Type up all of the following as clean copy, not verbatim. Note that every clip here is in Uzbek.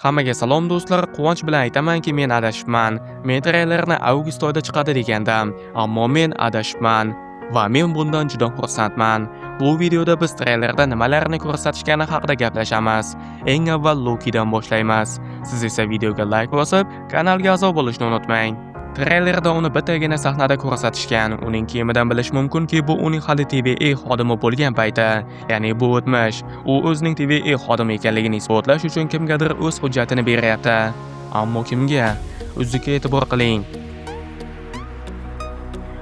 Hammaga salom do'stlar, quvonch bilan aytamanki, men adashibman. Men treylerni avgust oyida chiqadi degandim, ammo men adashibman va men bundan juda xursandman. Bu videoda biz treylerda nimalarni ko'rsatishgani haqida gaplashamiz. Eng avval Lokidan boshlaymiz. Siz esa videoga like bosib, kanalga a'zo bo'lishni unutmang. Treylerda uni bittagina sahnada ko'rsatishgan. Uning kiyimidan bilish mumkinki, bu uning hali TVA xodimi bo'lgan payti. Ya'ni bu o'tmish. U o'zining TVA xodimi ekanligini isbotlash uchun kimgadir o'z hujjatini beryapti. Ammo kimga? O'ziga e'tibor qiling.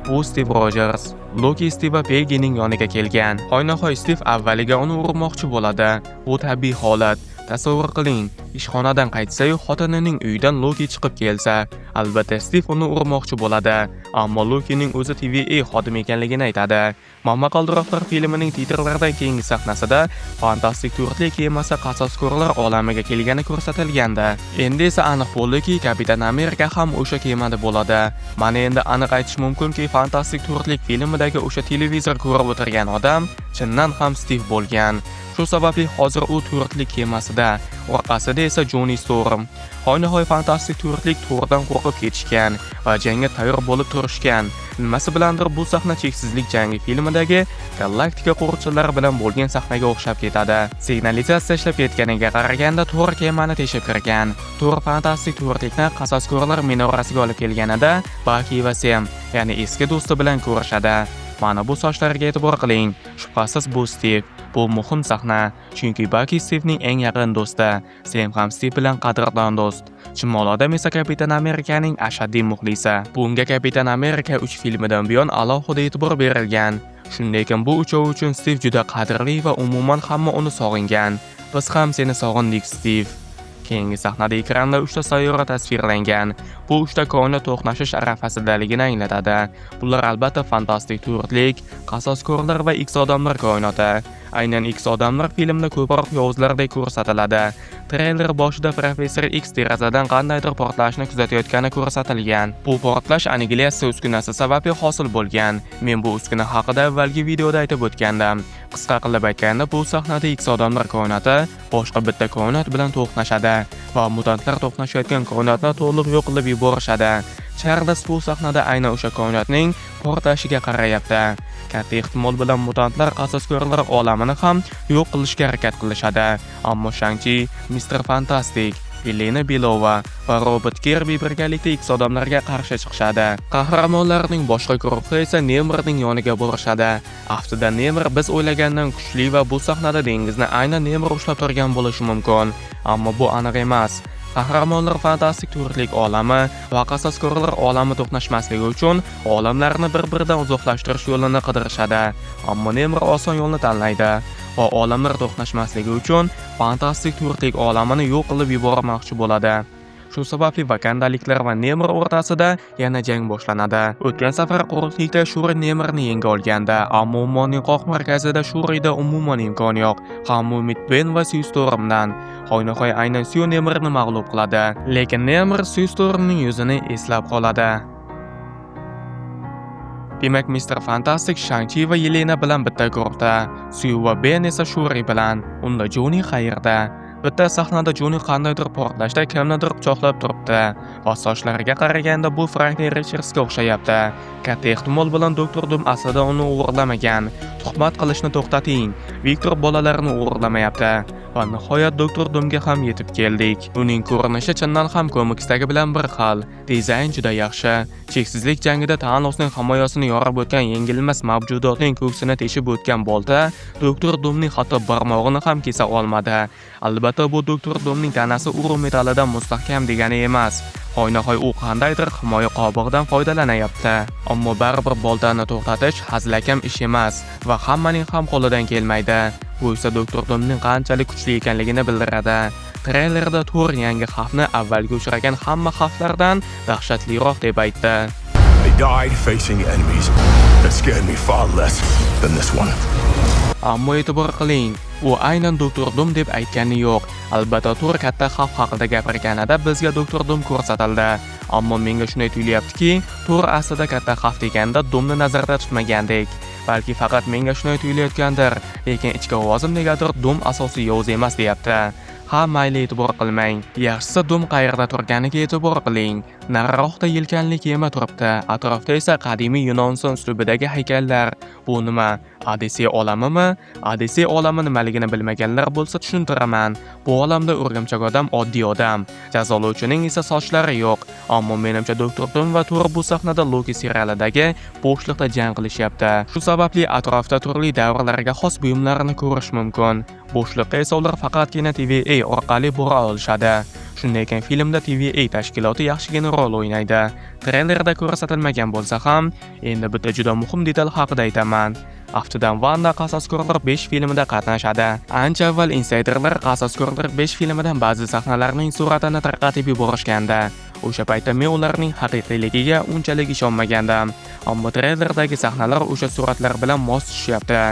U Steve Rogers. Loki Steve Peggy'ning yoniga kelgan. Hoynahoy Steve avvaliga uni urmoqchi bo'ladi. Bu tabiiy holat. Tasavvur qiling, ishxonadan qaytsa-yu xotinining uyidan Loki chiqib kelsa, albatta Steve uni urmoqchi bo'ladi. Ammo Lokining o'zi TVA xodimi ekanligini aytadi. Momaqaldiroqlar filmining titrlaridan keyingi sahnasida fantastik to'rtlik kemasi qasoskorlar olamiga kelgani ko'rsatilgandi. Endi esa aniq bo'ldiki, Kapitan Amerika ham o'sha kemada bo'ladi. Mana endi aniq aytish mumkinki, fantastik to'rtlik filmidagi o'sha televizor ko'rib o'tirgan odam chindan ham Steve bo'lgan. Shu sababli hozir u to'rtlik kemasida, orqasida esa Johnny Storm. Hoynahoy fantastik to'rtlik Thordan qo'rqib ketishgan va jangga tayyor bo'lib turishgan. Nimasi bilandir bu sahna cheksizlik jangi filmidagi galaktika qo'riqchilari bilan bo'lgan sahnaga o'xshab ketadi. Signalizatsiya ishlab ketganiga qaraganda Thor kemani teshib kirgan. Thor fantastik to'rtlikni qasoskorlar minorasiga olib kelganida Bucky va Sam, ya'ni eski do'sti bilan ko'rishadi. Mana bu sochlarga e'tibor qiling. Shubhasiz bu Steve. Bu muhim sahna, chunki Bucky Steve'ning eng yaqin do'sti. Sam ham Steve bilan qadrdon do'st. Chimol odam esa Kapitan Amerikaning ashaddiy muxlisi. Bunga Kapitan Amerika 3 filmidan buyon alohida e'tibor berilgan. Shunday ekan bu uchovi uchun Steve juda qadrli va umuman hamma uni sog'ingan. Biz ham seni sog'indik, Steve. Keyingi sahnada ekranda 3 ta sayyora tasvirlangan. Bu 3 ta koinot to'qnashish arafasidaligini anglatadi. Bular albatta fantastik to'rtlik, qasoskorlar va X odamlar koinoti. Aynan X odamlar filmda ko'proq yovuzlardek ko'rsatiladi. Treyler boshida Professor X derazadan qandaydir portlashni kuzatayotgani ko'rsatilgan. Bu portlash annihilatsiya uskunasi sababli hosil bo'lgan. Men bu uskuna haqida avvalgi videoda aytib o'tgandim. Qisqa qilib aytganda, bu sahnada X odamlar koinoti boshqa bitta koinot bilan to'qnashadi va mutantlar to'qnashayotgan koinotni to'liq yo'q qilib yuborishadi. Charles bu sahnada aynan o'sha koinotning portlashiga qarayapti. Katta ehtimol bilan mutantlar qasoskorlar olamini ham yo'q qilishga harakat qilishadi. Ammo Shang-Chi, Mr. Fantastic, Yelena Belova va Robert Kirby birgalikda X odamlarga qarshi chiqishadi. Qahramonlarning boshqa guruhi esa Nemirning yoniga borishadi. Aslida Nemir biz o'ylagandan kuchli va bu sahnada dengizni aynan Nemir ushlab turgan bo'lishi mumkin. Ammo bu aniq emas. Qahramonlar fantastik to'rtlik olami va qasoskorlar olami to'qnashmasligi uchun olamlarni bir-biridan uzoqlashtirish yo'lini qidirishadi. Ammo Nemir oson yo'lni tanlaydi va olamlar to'qnashmasligi uchun fantastik to'rtlik olamini yo'q qilib yubormoqchi bo'ladi. Shu sababli vakandaliklar va Nemir o'rtasida yana jang boshlanadi. O'tgan safar quruqlikda Shuri Nemirni yenga olganda, ammo ummonning qoq markazida Shurida umuman imkon yo'q. Hamma umid Ben va Sue Stormdan. Hoynahoy aynan Sue Nemirni mag'lub qiladi, lekin Nemir Sue Stormning yuzini eslab qoladi. Demak, Mr. Fantastic Shang-Chi va Yelena bilan bitta guruhda, Sue va Ben esa Shuri bilan. Unda Johnny qayerda? Bitta sahnada Johnny qandaydir portlashda kimnidir quchoqlab turibdi va sochlariga qaraganda bu Franklin Richardsga o'xshayapti. Katta ehtimol bilan Doktor Doom aslida uni o'g'irlamagan. Tuhmat qilishni to'xtating. Viktor bolalarni o'g'irlamayapti. Va nihoyat Doktor Doomga ham yetib keldik. Uning ko'rinishi chindan ham komiksdagi bilan bir xil. Dizayn juda yaxshi. Cheksizlik jangida Thanosning himoyasini yorib o'tgan yengilmas mavjudotning ko'ksini teshib o'tgan bolta Doktor Doomning hatto barmog'ini ham kesa olmadi. Albatta bu Doktor Doomning tanasi uru metallidan mustahkam degani emas. Hoynahoy u qandaydir himoya qobig'idan foydalanyapti. Ammo baribir boltani to'xtatish hazilakam ish emas va hammaning ham qo'lidan kelmaydi. Bu esa Doktor Doomning qanchalik kuchli ekanligini bildiradi. Treylerda Thor yangi xavfni avvalgi uchragan hamma xavflardan dahshatliroq deb aytdi. They died facing enemies that scared me far less than this one. Ammo e'tibor qiling, u aynan Doktor Doom deb aytgani yo'q. Albatta Thor katta xavf haqida gapirganida bizga Doktor Doom ko'rsatildi. Ammo menga shunday tuyulyaptiki, Thor aslida katta xavf deganda Doomni nazarda tutmagandek. Balki faqat menga shunday tuyulayotgandir, lekin ichki ovozim negadir Doom asosiy yovuz emas deyapti. Ha, mayli e'tibor qilmang. Yaxshisi dum qayerda turganiga e'tibor qiling. Nariroqda yelkanli kema turibdi. Atrofda esa qadimiy Yunoniston uslubidagi haykallar. Bu nima? Odissey olamimi? Odissey olami nimaligini bilmaganlar bo'lsa tushuntiraman. Bu olamda o'rgimchak odam oddiy odam. Jazolovchining esa sochlari yo'q. Ammo menimcha Doktor Doom va Thor bu sahnada Loki serialidagi bo'shliqda jang qilishyapti. Shu sababli atrofda turli davrlarga xos buyumlarni ko'rish mumkin. Bo'shliqqa esa ular faqatgina TVA orqali bora olishadi. Shunday ekan filmda TVA tashkiloti yaxshigina rol o'ynaydi. Treylerda ko'rsatilmagan bo'lsa ham, endi bitta juda muhim detal haqida aytaman. Aftidan Wanda Qasoskorlar 5 filmida qatnashadi. Ancha avval insiderlar Qasoskorlar 5 filmidan ba'zi sahnalarning suratini tarqatib yuborishgandi. O'sha paytda men ularning haqiqiyligiga unchalik ishonmagandim. Ammo treylerdagi sahnalar o'sha suratlar bilan mos tushyapti.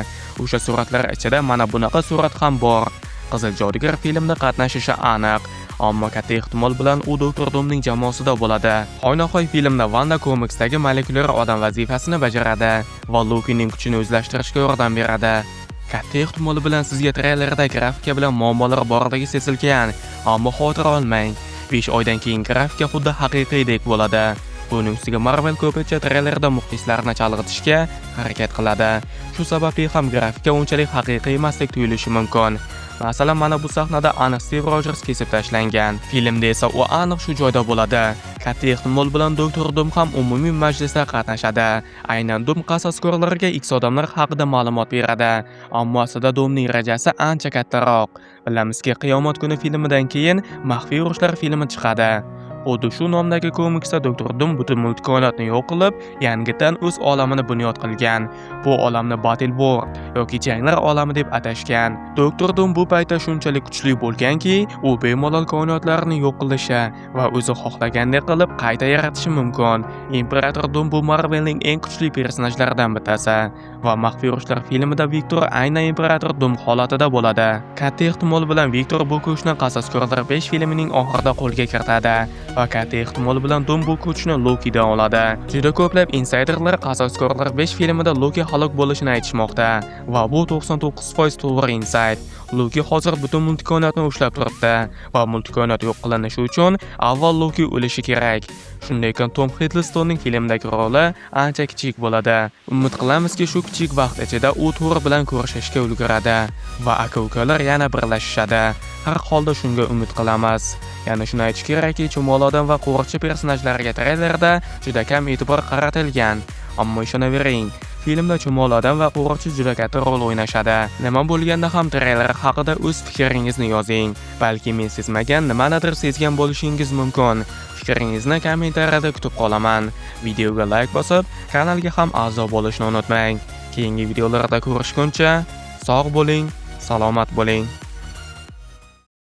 O'sha suratlar ichida mana bunaqa surat ham bor. Qizil jodugar filmda qatnashishi aniq. Ammo katta ehtimol bilan u Doktor Doomning jamoasida bo'ladi. Hoynahoy filmda Wanda komiksdagi molekulyar odam vazifasini bajaradi va Lokining kuchini o'zlashtirishga yordam beradi. Katta ehtimol bilan sizga treylerda grafika bilan muammolar borligi sezilgan, ammo xavotir olmang. 5 oydan keyin grafika xuddi haqiqiydek bo'ladi. Buning ustiga Marvel ko'pincha treylerda muxlislarni chalg'itishga harakat qiladi. Shu sababli ham grafika unchalik haqiqiy emasdek tuyulishi mumkin. Masalan, mana bu sahnada aniq Steve Rogers kesib tashlangan. Filmda esa u aniq shu joyda bo'ladi. Katta ehtimol bilan Doktor Doom ham umumiy majlisda qatnashadi. Aynan Doom qasoskorlarga X odamlar haqida ma'lumot beradi. Ammo aslida Doomning rejasi ancha kattaroq. Bilamizki, Qiyomat kuni filmidan keyin Maxfiy urushlar filmi chiqadi. Xuddi shu nomdagi komiksda Doktor Doom butun multikoinotni yo'q qilib, yangidan o'z olamini bunyod qilgan. Bu olamni Battle World yoki janglar olami deb atashgan. Doktor Doom bu paytda shunchalik kuchli bo'lganki, u bemalol koinotlarni yo'q qilishi va o'zi xohlagandek qilib qayta yaratishi mumkin. Imperator Doom bu Marvelning eng kuchli personajlaridan bittasi va Maxfiy urushlar filmida Viktor aynan Imperator Doom holatida bo'ladi. Katta ehtimol bilan Viktor bu kuchni Qasoskorlar 5 filmining oxirida qo'lga kiritadi. Va katta ehtimol bilan Doom bu kuchni Lokidan oladi. Juda ko'plab insiderlar Qasoskorlar 5 filmida Loki halok bo'lishini aytishmoqda va bu 99% to'g'ri insight. Loki hozir butun multikoinotni ushlab turibdi va multikoinot yo'q qilinishi uchun avval Loki o'lishi kerak. Shunday ekan Tom Hiddlestonning filmdagi roli ancha kichik bo'ladi. Umid qilamizki, shu kichik vaqt ichida u Thor bilan ko'rishishga ulguradi va aka-ukalar yana birlashishadi. Har holda shunga umid qilamiz. Yana shuni aytish kerakki, Chumolodon va qo'riqchi personajlariga treylerda juda kam e'tibor qaratilgan. Ammo ishonavering, filmda Chumolodon va qo'riqchi juda katta rol o'ynashadi. Nima bo'lganda ham treyler haqida o'z fikringizni yozing. Balki men sezmagan nimanidir sezgan bo'lishingiz mumkin. Fikringizni kommentariyada kutib qolaman. Videoga like bosib, kanalga ham a'zo bo'lishni unutmang. Keyingi videolarda ko'rishguncha sog' bo'ling, salomat bo'ling.